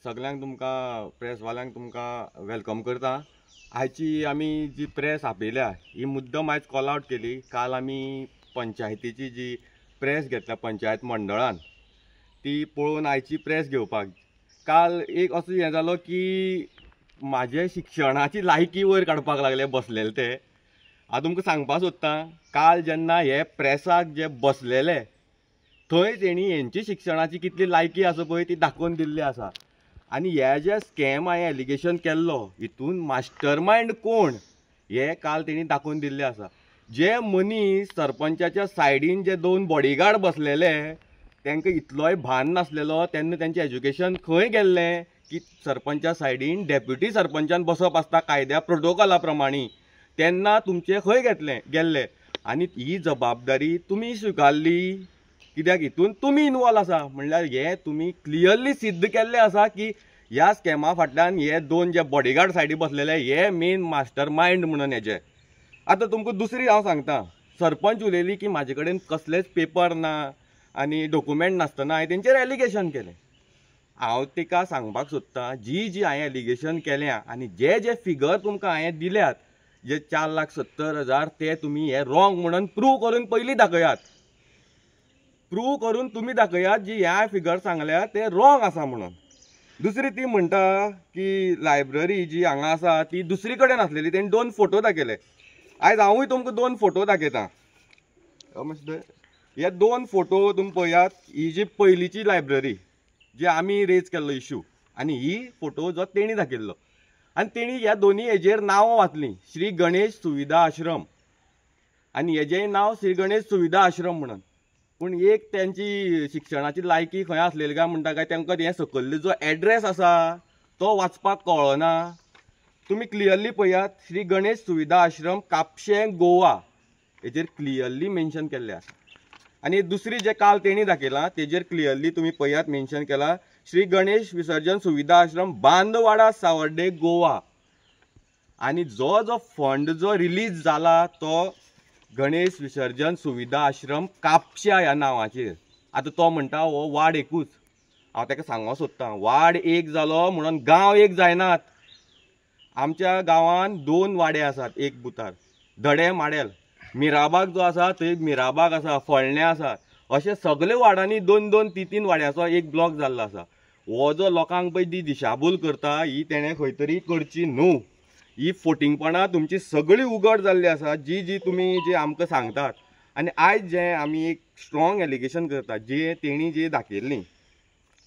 सगळ्यांक तुमकां प्रेसवाल्यांक तुमकां वेलकम करता। आयची आमी जी प्रेस आपयल्या ही मुद्दम आयज कॉल आवट केली। काल आमी पंचायतीची जी प्रेस घेतल्या पंचायत मंडळान ती पळोवन आयची प्रेस घेवपाक काल एक असो हें जालो की म्हाजे शिक्षणाची लायकी वयर काडपाक लागले बसलेले ते। हांव तुमकां सांगपाक सोदतां, काल जेन्ना हे प्रेसाक जे बसलेले थंय तेणी हेंची शिक्षणाची कितली लायकी आसा पळय ती दाखोवन दिल्ली आसा। आनी हे जे स्कॅम हांवें एलिगेशन केल्लो हितून मास्टर मायंड कोण हे काल तेणी दाखोवन दिल्ले आसा। जे मनीस सरपंचाच्या सायडीन जे 2 बॉडीगार्ड बसलेले तांकां इतलोय भान नासलेलो तेन्ना तेंचें एज्युकेशन खंय गेल्लें की सरपंचा सायडीन डेप्युटी सरपंचान बसप आसता कायद्या प्रोटोकॉला प्रमाणे, तेन्ना तुमचे खंय गेल्ले आनी ही जबाबदारी तुमी स्विकारली कित्याक हितून तुमी इनवॉल्व आसा। म्हणल्यार हे तुमी क्लियरली सिद्ध केल्लें आसा की ह्या स्कॅमा फाटल्यान हे 2 जे बॉडीगार्ड सायडी बसलेले हे मेन मास्टर मायंड म्हणून हेजे। आतां तुमकां दुसरी हांव सांगता, सरपंच उलयली की म्हाजे कडेन कसलेच पेपर ना आनी डॉक्युमेंट नासतना हांवें तेंचेर एलिगेशन केलें। हांव तिका सांगपाक सोदतां जी हांवें एलिगेशन केल्या आनी जे फिगर तुमकां हांवें दिल्यात जे 4,70,000 ते तुमी हे रॉंग म्हणून प्रूव करून पयलीं दाखयात। प्रूव करून तुमी दाखयात जी ह्या फिगर सांगल्या ते रॉंग आसा म्हणून। दुसरी ती म्हणटा की लायब्ररी जी हांगा आसा ती दुसरी कडेन आसलेली, तेणी 2 फोटो दाखयले। आयज हांवूय तुमकां 2 फोटो दाखयतां। हे 2 फोटो तुमी पळयात, ही जी पयलींची लायब्ररी जी आमी रेज केल्लो इश्यू आनी ही फोटो जो तेणी दाखयल्लो आनी तेणी ह्या दोनी हेजेर नांवां वाचलीं, श्री गणेश सुविधा आश्रम आनी हेजेंय नांव श्री गणेश सुविधा आश्रम म्हणून। पूण एक त्यांची शिक्षणाची लायकी खंय आसलेली काय म्हणटा काय तांकां हे सकयल्लो जो एड्रेस आसा तो वाचपाक कळना। तुमी क्लियरली पळयात, श्री गणेश सुविधा आश्रम कापशें गोवा हेजेर क्लियरली मेन्शन केल्लें आसा। आनी दुसरी जे काल तेणी दाखयलां तेजेर क्लियरली तुमी पळयात मेन्शन केला श्री गणेश विसर्जन सुविधा आश्रम बांदवाडा सावर्डे गोवा। आनी जो फंड जो रिलीज जाला तो गणेश विसर्जन सुविधा आश्रम कापशा ह्या नांवाचेर। आतां तो म्हणटा हो वार्ड 1। हांव ताका सांगों सोदतां वार्ड 1 जालो म्हणून गांव 1 जायनात। आमच्या गांवांत 2 वाडे आसात एक बुतार, धडे माडेल, मिराबाग जो आसा थंय मिराबाग आसा, फोळण्या आसा, अशे सगळे वार्डांनी 2-2, 3-3 वाड्याचो एक ब्लॉक जाल्लो आसा। हो जो लोकांक पळय ती दिशाभूल करता ही तेणें खंय तरी करची न्हू। ही फोटिंगपणां तुमची सगळी उगड जाल्ली आसा जी तुमी जे आमकां सांगतात। आनी आयज जे आमी एक स्ट्रॉंग एलिगेशन करतात जे तेणी जी दाखयल्लीं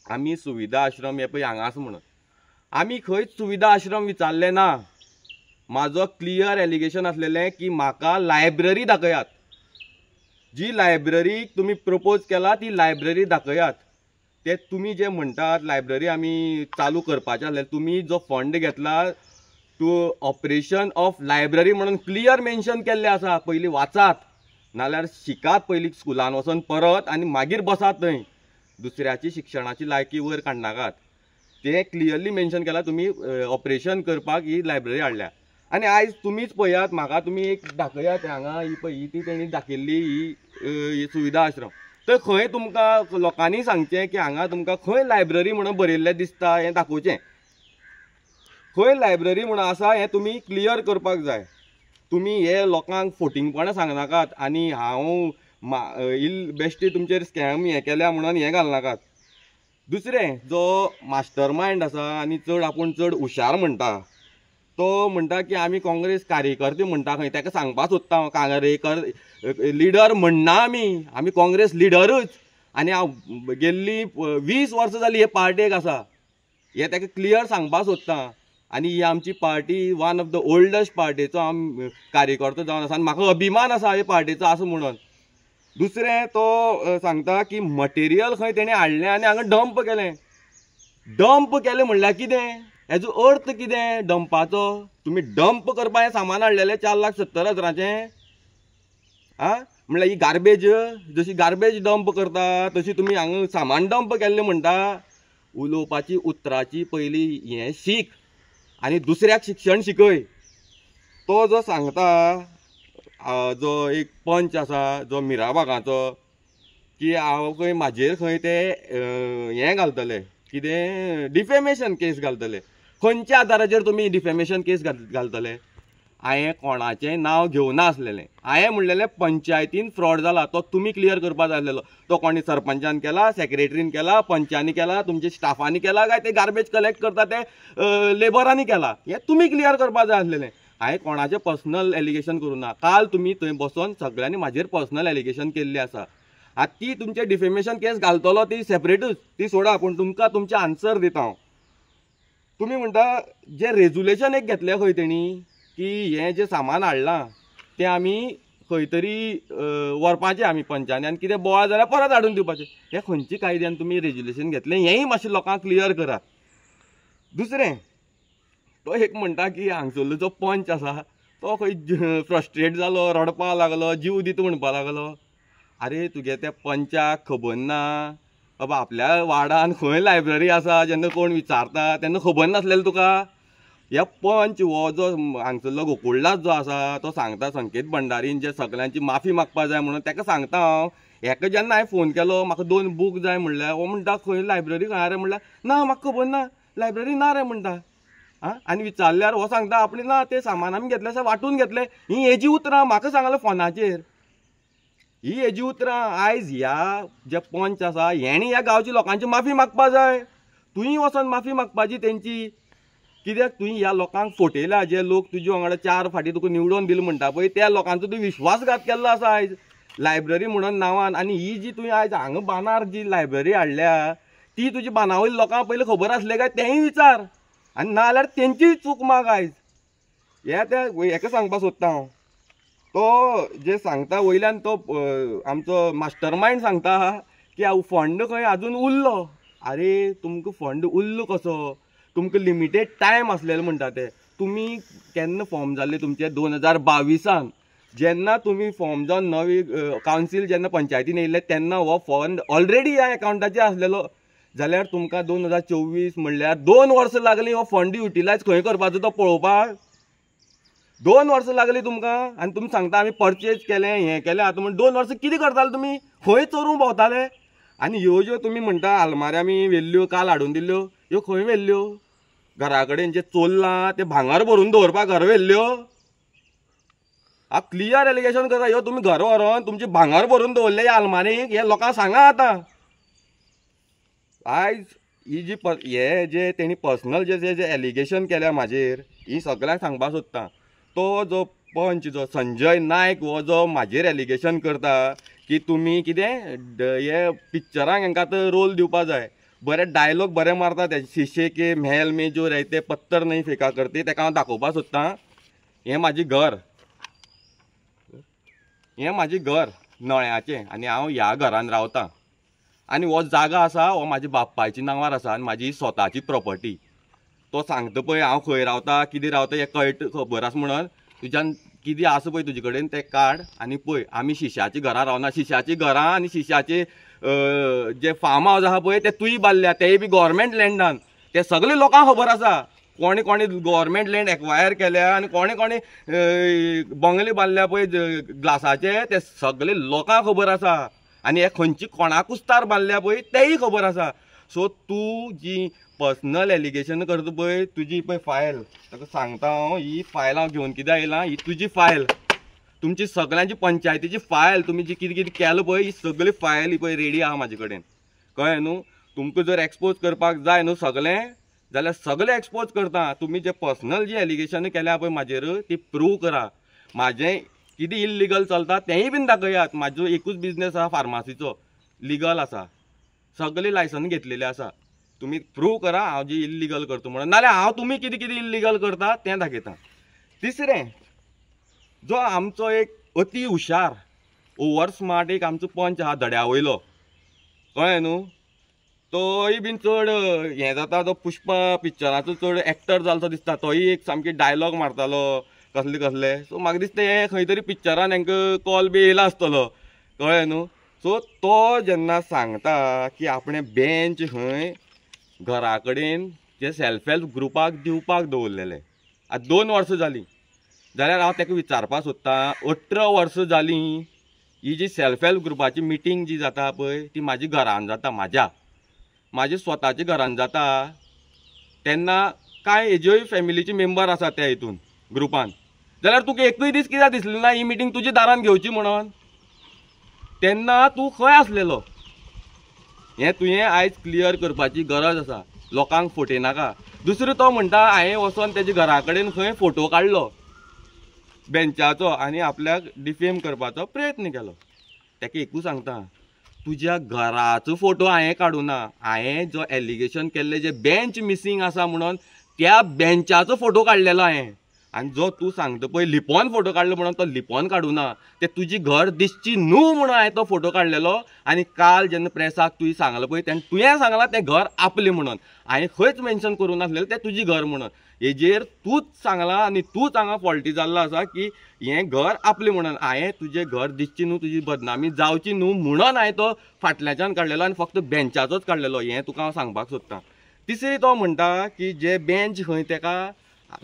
आमी सुविधा आश्रम हे पळय हांगा आसा म्हणून, आमी खंयच सुविधा आश्रम विचारले ना। म्हाजो क्लियर एलिगेशन आसलेलें की म्हाका लायब्ररी दाखयात, जी लायब्ररी तुमी प्रपोज केला ती लायब्ररी दाखयात। ते तुमी जे म्हणटात लायब्ररी आमी चालू करपाचें आसलें, तुमी जो फंड घेतला टू ऑपरेशन ऑफ लायब्ररी म्हणून क्लियर मेन्शन केल्लें आसा। पयलीं वाचात नाल्यार शिकात पयलीं स्कुलान वचून परत आनी मागीर बसात थंय। दुसऱ्याची शिक्षणाची लायकी वयर काडनाकात, तें क्लियरली मेन्शन केलां तुमी ऑपरेशन करपाक ही लायब्ररी हाडल्या। आनी आयज तुमीच पळयात म्हाका तुमी एक दाखयात हांगा ही पळय ही ती तेणी दाखयल्ली ही सुविधा आश्रम। तर खंय तुमकां लोकांनी सांगचें की हांगा तुमकां खंय लायब्ररी म्हणून बरयल्लें दिसता हें दाखोवचें। खंय लायब्ररी म्हणून आसा हें तुमी क्लियर करपाक जाय। तुमी हे लोकांक फोटिंगपणां सांगनाकात आनी हांव इल बेश्टी तुमचेर स्कॅम हें केल्या म्हणून हें घालनाकात। दुसरें जो मास्टर मायंड आसा आनी आपूण चड हुशार म्हणटा तो म्हणटा की आमी काँग्रेस कार्यकर्ते म्हणटा खंय, ताका सांगपाक सोदता हांव काँग्रेस लिडर म्हणना आमी काँग्रेस लिडरूच। आनी हांव गेल्ली 20 वर्सां जालीं हे पार्टेक आसा हें ताका क्लियर सांगपाक सोदतां। आनी ही आमची party one of the oldest पार्टीचो हांव कार्यकर्तो जावन आसा आनी म्हाका अभिमान आसा हे पार्टीचो आसा म्हणून। दुसरें तो सांगता की मटेरियल खंय तेणें हाडलें आनी हांगा डंप केलें। डंप केलें म्हणल्यार कितें, हेजो अर्थ कितें डंपाचो? तुमी डंप करपा हें सामान हाडलेलें 4,70,000चें? म्हणल्यार ही गार्बेज, जशी गार्बेज डंप करता तशी तुमी हांगा सामान डंप केल्लें म्हणटा। उलोवपाची उतराची पयलीं हें शीक आनी दुसऱ्याक शिक्षण शिकय। तो जो सांगता जो एक पंच आसा जो मिराबागाचो की हांव खंय म्हाजेर खंय ते हें घालतले कितें डिफेमेशन केस घालतले. खंयच्या आदाराचेर तुमी डिफेमेशन केस घालतले? हांवें कोणाचें नांव घेवना आसलेलें. हांवें म्हणलेलें पंचायतीन फ्रॉड जाला तो तुमी क्लियर करपा जाय आसलेलो. तो कोणी सरपंचान केला, सेक्रेटरीन केला, पंचांनी केला, तुमच्या स्टाफांनी केला, काय ते गार्बेज कलेक्ट करता ते लेबरांनी केला, हें तुमी क्लियर करपा जाय आसलेलें. हांवें कोणाचें पर्सनल एलिगेशन करूं ना. काल तुमी थंय बसोन सगळ्यांनी म्हाजेर पर्सनल एलिगेशन केल्ली आसा. आतां ती तुमचे डिफेमेशन केस घालतलो ती सेपरेटूच, ती सोडा. पूण तुमकां तुमचे आन्सर दिता हांव. तुमी म्हणटा जे रेजुलेशन एक घेतलें खंय तेणी की हें जें सामान हाडलां तें आमी खंय तरी व्हरपाचें आमी पंचांनी आनी कितें बोवाळ जाल्यार परत हाडून दिवपाचें. हें खंयच्या कायद्यान तुमी रेजुलेशन घेतलें हेंय मातशें लोकांक क्लियर करात. दुसरें, तो एक म्हणटा की हांगसरलो जो पंच आसा तो खंय फ्रस्ट्रेट जालो, रडपाक लागलो, जीव दिता म्हणपाक लागलो. आरे तुगे त्या पंचाक खबर ना बाबा आपल्या वार्डान खंय लायब्ररी आसा जेन्ना कोण विचारता तेन्ना खबर नासलेलें तुका? ह्या पंच हो जो हांगसरलो गोकुळदास जो आसा तो सांगता संकेत भंडारीन जे सगळ्यांची माफी मागपा जाय म्हणून ताका सांगता हांव. हेका जेन्ना हांवें फोन केलो म्हाका 2 बूक जाय म्हणल्यार हो म्हणटा खंय लायब्ररी खंय रे म्हणल्यार ना म्हाका खबर ना लायब्ररी ना रे म्हणटा. आनी विचारल्यार हो सांगता आपणे ना ते सामान आमी घेतले आसा वाटून घेतले. ही हेजी उतरां म्हाका सांगलें फोनाचेर. ही हेजी उतरां आयज ह्या जे पंच आसा हेणी ह्या गांवच्या लोकांची माफी मागपा जाय. तुयी वचोन माफी मागपाची तेंची. कित्याक तुयी ह्या लोकांक फटयल्या. जे लोक तुजे वांगडा 4 फाटी तुका निवडून दिले म्हणटा पळय त्या लोकांचो तुवें विश्वासघात केल्लो आसा आयज लायब्ररी म्हणून नांवान. आनी ही जी तुवें आयज हांगा बांदार जी लायब्ररी हाडल्या ती तुजी बांदावयल्या लोकांक पयलीं खबर आसलें काय तेंय विचार. आनी नाल्यार तेंचीय चूक माग आयज. हेका सांगपाक सोदता हांव. तो जे सांगता वयल्यान तो आमचो मास्टर मायंड सांगता की हांव फंड खंय आजून उरलो. आरे तुमकां फंड उरलो कसो? तुमकां लिमिटेड टायम आसलेलो म्हणटा ते. तुमी केन्ना फॉर्म जाल्ले तुमचे 2022 जेन्ना तुमी फॉर्म जावन नवी कावन्सील जेन्ना पंचायतीन येयल्ले तेन्ना हो फंड ऑलरेडी ह्या एकावंटाचेर आसलेलो. जाल्यार तुमकां 2024 म्हणल्यार 2 वर्सां लागलीं हो फंड युटिलायज खंय करपाचो तो पळोवपाक. 2 वर्सां लागलीं तुमकां. आनी तुमी सांगता आमी परचेज केलें हें केलें. आतां म्हण 2 वर्सां कितें करताले तुमी? खंय चोरूंक भोंवताले? आनी ह्यो ज्यो तुमी म्हणटा आलमारी आमी व्हेल्ल्यो काल हाडून दिल्ल्यो ह्यो खंय व्हेल्ल्यो? घरा कडेन जे चोरलां ते भांगर भरून दवरपाक घर व्हेल्ल्यो? क्लियर एलिगेशन करता. ह्यो तुमी घर व्हरोन तुमचे भांगर भरून दवरले ह्या आलमारीक हे लोकांक सांगा आतां. आयज ही जी हे जे तेणी पर्सनल जे एलिगेशन केल्या म्हाजेर ही सगळ्यांक सांगपाक सोदता. तो जो पंच जो संजय नायक हो जो म्हाजेर एलिगेशन करता की तुमी कितें हे पिक्चरांक हांकां तर रोल दिवपा जाय. बरे डायलॉग बरे मारता ते शीशे के महल में जो रहते पत्थर नहीं फेका करते ताका हांव दाखोवपाक सोदता. हें म्हाजें घर नळ्याचें आनी हांव ह्या घरान रावतां. आनी हो जागा आसा हो म्हाज्या बापायच्या नांवार आसा आनी म्हाजी स्वताची प्रॉपर्टी. तो सांगता पळय हांव खंय रावता कितें रावता हें कळटा खबर आसा म्हणून तुज्यान कितें आसा पळय तुजे कडेन तें काड आनी पळय आमी शिश्याची घरां रावना. शिश्याची घरां आनी शिश्याचे जे फार्म हावज आहा पळय ते तुयी बांदल्या तेय बी गव्हर्मेंट लँडान. ते सगळे लोकांक खबर आसा कोणी कोणी गव्हर्मेंट लँड एक्वायर केल्या आनी कोणी कोणी बंगले बांदल्या पळय ग्लासाचे ते सगळे लोकांक खबर आसा. आनी हे खंयची कोणाकूच तार बांदल्या पळय तेय खबर आसा. सो तूं जी पर्सनल एलिगेशन करता पळय तुजी पळय फायल ताका सांगता हांव ही फायल हांव घेवन कित्याक येयलां ही तुजी फायल तुमची सगळ्यांची पंचायतीची फायल तुमी जी कितें कितें केलां पळय ही सगळी फायल ही पळय रेडी आहा म्हाजे कडेन. कळ्ळें न्हू? तुमकां जर एक्सपोज करपाक जाय न्हू सगळें जाल्यार सगळें एक्सपोज करता. तुमी जे पर्सनल जी एलिगेशन केल्या पळय म्हाजेर ती प्रूव करा. म्हाजें कितें इल्लिगल चलता तेंय बीन दाखयात. म्हाजो एकूच बिजनेस आहा फार्मासीचो लिगल आसा सगळी लायसन घेतलेली आसा. तुमी प्रूव करा हांव जी इल्लिगल करता म्हणून नाल्यार हांव तुमी कितें कितें इल्लिगल करता तें दाखयता. तिसरें जो आमचो एक अति हुशार ओवर स्मार्ट एक आमचो पंच आहा दड्या वयलो कळ्ळें न्हू? तोय बीन चड हें जाता तो पुष्पा पिक्चराचो चड एक्टर जालो दिसता. तोय एक सामकी डायलॉग मारतालो कसले कसले. सो म्हाका दिसता हें खंय तरी पिक्चरान हांकां कॉल बी येयला आसतलो कळ्ळें न्हू? सो तो जेन्ना सांगता की आपणें बेंच खंय घरा कडेन जे सेल्फ हेल्प ग्रुपाक दिवपाक दवरलेले आतां 2 वर्सां जालीं जाल्यार हांव ताका विचारपाक सोदतां 18 वर्सां जालीं ही जी सेल्फ हेल्प ग्रुपाची मिटींग जी जाता पळय ती म्हाजी घरान जाता. म्हाजे स्वताच्या घरान जाता तेन्ना कांय हेज्योय फॅमिलीचे मेंबर आसा त्या हितून ग्रुपान, जाल्यार तुका एकूय दीस कित्याक दिसलें ना ही मिटींग तुज्या दारान घेवची म्हणून? तेन्ना तूं खंय आसलेलो हें तुवें आयज क्लियर करपाची गरज आसा. लोकांक फटयनाका. दुसरो तो म्हणटा हांवें वचोन तेज्या घरा कडेन खंय फोटो काडलो बेंचाचो आनी आपल्याक डिफेम करपाचो प्रयत्न केलो. ताका एकूच सांगता, तुज्या घराचो फोटो हांवें काडूना. हांवें जो एलिगेशन केल्लें जे बेंच मिसींग आसा म्हणून त्या बेंचाचो फोटो काडलेलो हांवें. आनी जो तूं सांगता पळय लिपोन फोटो काडलो म्हणून तो लिपोन काडूना. ते तुजी घर दिसची न्हू म्हणून हांवें तो फोटो काडलेलो. आनी काल जेन्ना प्रेसाक तुवें सांगलें पळय तेन्ना तुवें सांगलां तें घर आपलें म्हणून. हांवें खंयच मेन्शन करूं नासलेलें तें तुजें घर म्हणून. हेजेर तूंच सांगलां आनी तूंच हांगा फॉल्टी जाल्लो आसा की हें घर आपलें म्हणून. हांवें तुजें घर दिसची न्हू, तुजी बदनामी जावची न्हू म्हणून हांवें तो फाटल्याच्यान काडलेलो आनी फक्त बेंचाचोच काडलेलो. हें तुका हांव सांगपाक सोदतां. तिसरी तो म्हणटा की जे बेंच खंय तेका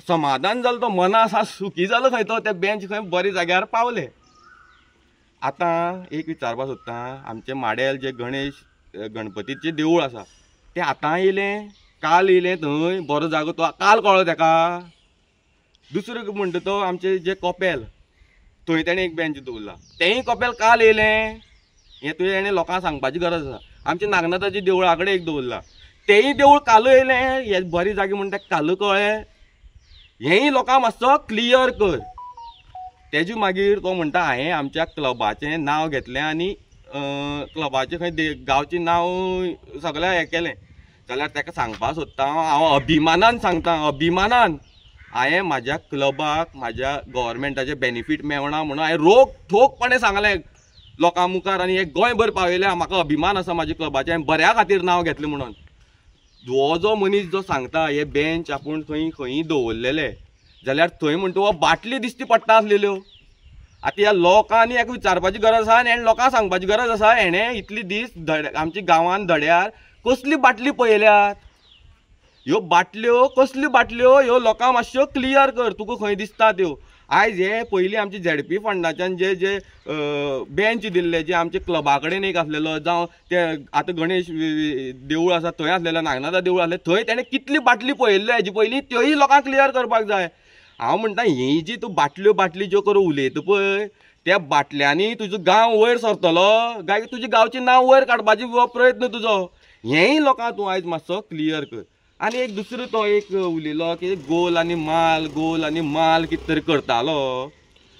समाधान जालो, तो मना असा सुखी जालो खंय तो ते बेंच खंय बरे जाग्यार पावले. आतां एक विचारपाक सोदतां, आमचे माडेल जे गणेश गणपतीचें देवूळ आसा तें आतां येयलें काल येयलें थंय बरो जागो तो काल कळ्ळो ताका? दुसरो म्हणटा तो आमचे जे कपेल थंय तेणें एक बेंच दवरला, तेंय कपेल काल येयलें. हें तुवें तेणें लोकांक सांगपाची गरज आसा. आमचे नागनाथाच्या देवळा कडेन एक दवरला, तेंय देवूळ काल येयलें. हे बरी जागे म्हणटा काल कळ्ळें. हेंय लोकांक मातसो क्लियर कर. तेजे मागीर तो म्हणटा हांवें आमच्या क्लबाचें नांव घेतलें आनी क्लबाचें खंय गांवचें नांव सगळें हें केलें. जाल्यार ताका सांगपाक सोदता हांव अभिमानान सांगता, अभिमानान हांवें म्हाज्या क्लबाक म्हाज्या गव्हर्मेंटाचें बेनिफीट मेळना म्हणून हांवें रोख ठोकपणे सांगलें लोकां मुखार आनी एक गोंयभर पावयलें. म्हाका अभिमान आसा म्हाज्या क्लबाचें, हांवें बऱ्या खातीर नांव घेतलें म्हणून. हो जो मनीस जो सांगता हे बेंच आपूण खंयी दवरलेले जाल्यार थंय म्हणटा हो बाटली दिश्टी पडटा आसलेल्यो. आतां ह्या लोकांनी एक विचारपाची गरज आसा आनी हेणें लोकांक सांगपाची गरज आसा हेणें इतले दीस आमच्या गांवांत धड्यार कसली बाटली पळयल्यात. ह्यो बाटल्यो कसल्यो बाटल्यो ह्यो लोकांक मातश्यो क्लियर कर. तुका खंय दिसता त्यो आयज हे पयलीं आमचे झेडपी फंडाच्यान जे जे बेंच दिल्ले जे आमचे क्लबा कडेन एक आसलेलो जावं ते आतां गणेश देवूळ आसा थंय आसलेलो, नागनाथा देवूळ आसलें थंय तेणें कितली बाटली पळयल्ल्यो हेजे पयलीं त्योय लोकांक क्लियर करपाक जाय. हांव म्हणटा ही जी तूं बाटल्यो ज्यो करून उलयता पळय त्या बाटल्यांनी तुजो गांव वयर सरतलो काय तुजें गांवचें नांव वयर काडपाची हो प्रयत्न तुजो. हेंय लोकांक तूं आयज मातसो क्लियर कर. आनी एक दुसरो तो एक उलयलो की गोल आनी माल कितें तरी करतालो.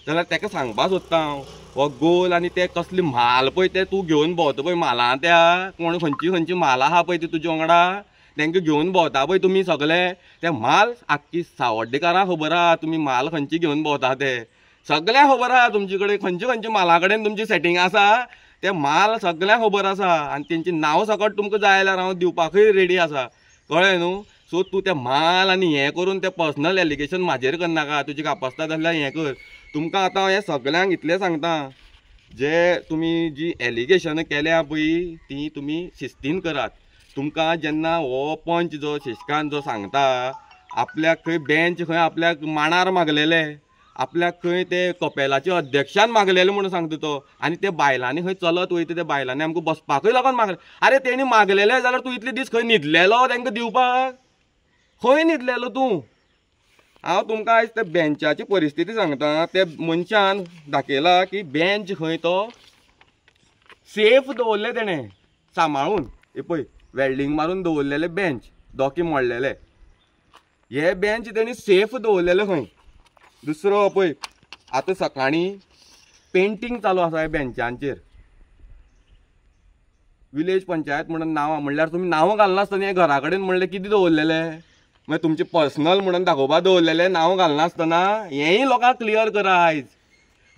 जाल्यार ताका सांगपाक सोदता हांव हो गोल आनी ते कसले म्हाल पळय ते तूं घेवन भोंवता पळय म्हालां त्या कोण खंयची म्हाल आहा पळय ती तुज्या वांगडा तांकां घेवन भोंवता पळय तुमी सगळे ते म्हाल आख्खी सावड्डेकारांक खबर आहा तुमी म्हाल खंयची घेवन भोंवता ते सगळ्यांक खबर आहा. तुमचे कडेन खंयच्या म्हाला कडेन तुमची सेटींग आसा ते म्हाल सगळ्यांक खबर आसा आनी तेंची नांव सकट तुमकां जाय जाल्यार हांव दिवपाकूय रेडी आसा. कळ्ळें न्हू? सो तूं ते माल आनी हें करून तें पर्सनल एलिगेशन म्हाजेर करनाका. तुजी कापासता जाल्यार हें कर. तुमकां आतां हें सगळ्यांक इतलें सांगता जे तुमी जी एलिगेशनां केल्या पळय ती तुमी शिस्तीन करात. तुमकां जेन्ना हो पंच जो शशिकांत जो सांगता आपल्याक खंय बेंच खंय आपल्याक मांडार मागलेले, आपल्याक खंय ते कपेलाच्या अध्यक्षान मागलेले म्हणून सांगता तो. आनी ते बायलांनी खंय चलत वयता त्या बायलांनी आमकां बसपाकूय लागून मागले. आरे तेणी मागलेले जाल्यार तूं इतले दीस खंय न्हिदलेलो तांकां दिवपाक? खंय न्हिदलेलो तूं? हांव तुमकां आयज त्या बेंचाची परिस्थिती सांगता. त्या मनशान दाखयला की बेंच खंय तो सेफ दवरले तेणें सांबाळून. हे पळय वेल्डिंग मारून दवरलेले बेंच दोके मोडलेले हे बेंच तेणी सेफ दवरलेले खंय. दुसरो पळय आतां सकाळीं पेंटींग चालू आसा ह्या बेंचांचेर. विलेज पंचायत म्हणून नांवां म्हणल्यार तुमी नांवां घालनासतना हें घरा कडेन म्हणलें कितें दवरलेले मागीर तुमचे पर्सनल म्हणून दाखोवपाक दवरलेले नांव घालनासतना हेंय लोकांक क्लियर करा. आयज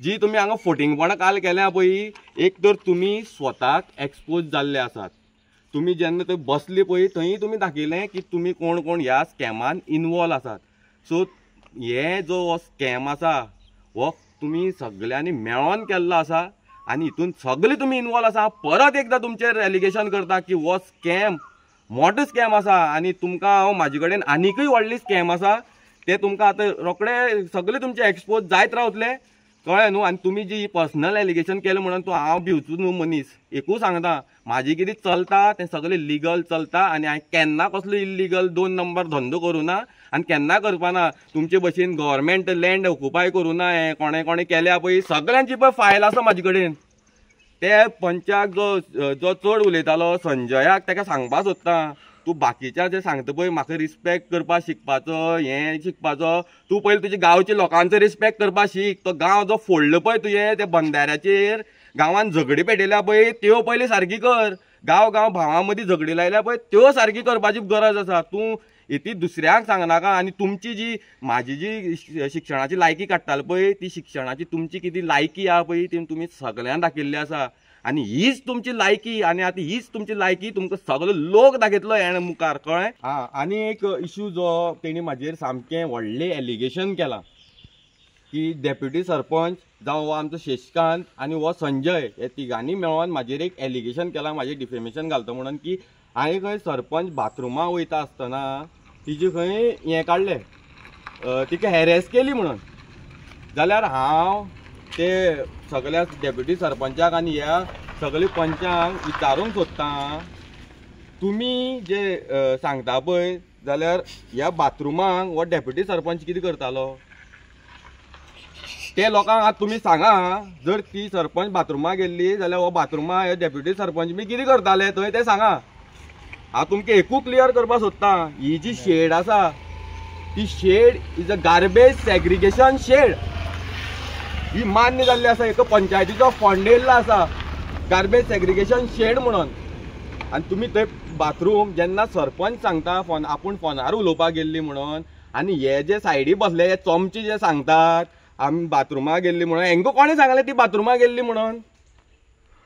जी तुमी हांगा फोटिंगपणां काल केल्या पळय एक तर तुमी स्वताक एक्सपोज जाल्ले आसात. तुमी जेन्ना थंय बसले पळय थंय तुमी दाखयलें की तुमी कोण कोण ह्या स्कॅमान इनवॉल्व आसात. सो हे जो हो स्कॅम आसा हो तुमी सगळ्यांनी मेळोन केल्लो आसा आनी हितून सगळे तुमी इनवॉल्व आसा. परत एकदां तुमचेर एलिगेशन करता की हो स्कॅम मोठो स्कॅम आसा आनी तुमकां हांव म्हाजे कडेन आनिकूय व्हडली स्कॅम आसा ते तुमकां आतां रोखडे सगळे तुमचे एक्सपोज जायत रावतले. कळ्ळें न्हू. आनी तुमी जी पर्सनल एलिगेशन केलें म्हणून तूं हांव भिवचो न्हू मनीस. एकूच सांगता, म्हाजें कितें चलता तें सगळें लिगल चलता आनी हांवें केन्ना कसलो इल्लिगल 2 नंबर धंदो करूना आनी केन्ना करपाना. तुमचे भशेन गव्हर्मेंट लँड ऑक्युपाय करूना. हें कोणें कोणें केल्या पळय सगळ्यांची पळय फायल आसा म्हाजे कडेन. ते पंचाक जो चड उलयतालो संजयाक ताका सांगपा सोदता, तूं बाकीच्या जे सांगता पळय म्हाका रिस्पेक्ट करपा शिकपाचो, हें शिकपाचो, तूं पयलीं तुज्या गांवच्या लोकांचो रिस्पेक्ट करपा शीक. तो गांव जो फोडलो पळय तुवें त्या बंधाऱ्याचेर गांवांत झगडी पेटयल्या पळय त्यो पयलीं सारकी कर. गांव भावां मदीं झगडी लायल्या पळय त्यो सारकी करपाची गरज आसा. तूं इती दुसऱ्यांक सांगनाका. आनी तुमची जी म्हाजी जी शिक्षणाची लायकी काडटाली पळय ती शिक्षणाची तुमची कितें लायकी आहा पळय ती तुमी सगळ्यांक दाखयल्ली आसा. आनी हीच तुमची लायकी आनी आतां हीच तुमची लायकी तुमकां सगळो लोक दाखयतलो हेणें मुखार. कळ्ळें. आनी एक इशू जो तेणी म्हाजेर सामकें व्हडलें एलिगेशन केलां की डेप्युटी सरपंच जावं हो आमचो शेषकांत आनी हो संजय हे तिगांनी मेळोन म्हाजेर एक एलिगेशन केलां म्हाजेर डिफेमेशन घालता म्हणून की हांवें खंय सरपंच बाथरुमां वयता आसतना तिजे खंय हें काडलें, तिका हॅरेस केली म्हणून. जाल्यार हांव ते सगळ्या डेप्युटी सरपंचाक आनी ह्या सगळ्या पंचांक विचारूंक सोदतां, तुमी जे सांगता पळय जाल्यार ह्या बाथरुमांक हो डेप्युटी सरपंच कितें करतालो ते लोकांक आतां तुमी सांगा. जर ती सरपंच बाथरुमाक गेल्ली जाल्यार हो बाथरुमाक हे डेप्युटी सरपंच बी कितें करताले थंय तें सांगा. हांव तुमकां एकूच क्लियर करपाक सोदतां, ही जी शेड आसा ती shed is a garbage segregation shed. ही मान्य जाल्ली आसा, एक पंचायतीचो फंड येयल्लो आसा गार्बेज सेग्रिगेशन शेड म्हणून. आनी तुमी थंय बाथरूम जेन्ना सरपंच सांगता आपूण फोनार उलोवपाक गेल्ली म्हणून आनी हे जे सायडी बसले हे चमचे जे सांगतात आमी बाथरुमाक गेल्ली म्हणून, हेंका कोणें सांगलें ती बाथरुमाक गेल्ली म्हणून.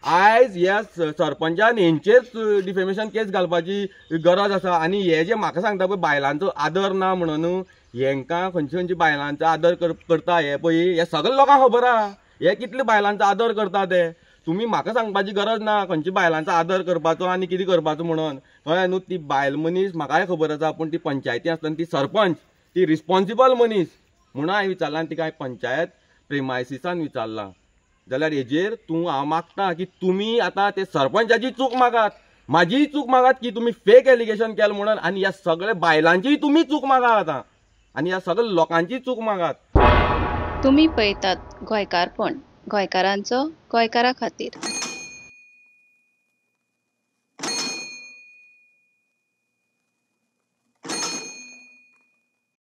आयज ह्या सरपंचान हेंचेर डिफेमेशन केस घालपाची गरज आसा. आनी हे जे म्हाका सांगता पळय बायलांचो आदर ना म्हणून, हेंकां खंयच्या खंयच्या बायलांचो आदर करता हे पळय हे सगळे लोकांक खबर आहा हे कितले बायलांचो आदर करता ते. तुमी म्हाका सांगपाची गरज ना खंयच्या बायलांचो आदर करपाचो आनी कितें करपाचो म्हणून. कळ्ळें न्हू. ती बायल मनीस म्हाकाय खबर आसा, पूण ती पंचायती आसतना ती सरपंच ती रिस्पॉन्सिबल मनीस म्हणून हांवें विचारलां आनी तिका हांवें पंचायत प्रिमायसिसान विचारलां. जाल्यार हेजेर हांव मागतां की तुमी आतां ते सरपंचाची चूक मागात, म्हाजीय चूक मागात की तुमी फेक एलिगेशन केलें म्हणून, आनी ह्या सगळ्या बायलांचीय तुमी चूक मागात आतां आनी ह्या सगळ्या लोकांची चूक मागात. तुम्ही पळयतात गोंयकारपण, गोंयकारांचो गोंयकारा खातीर.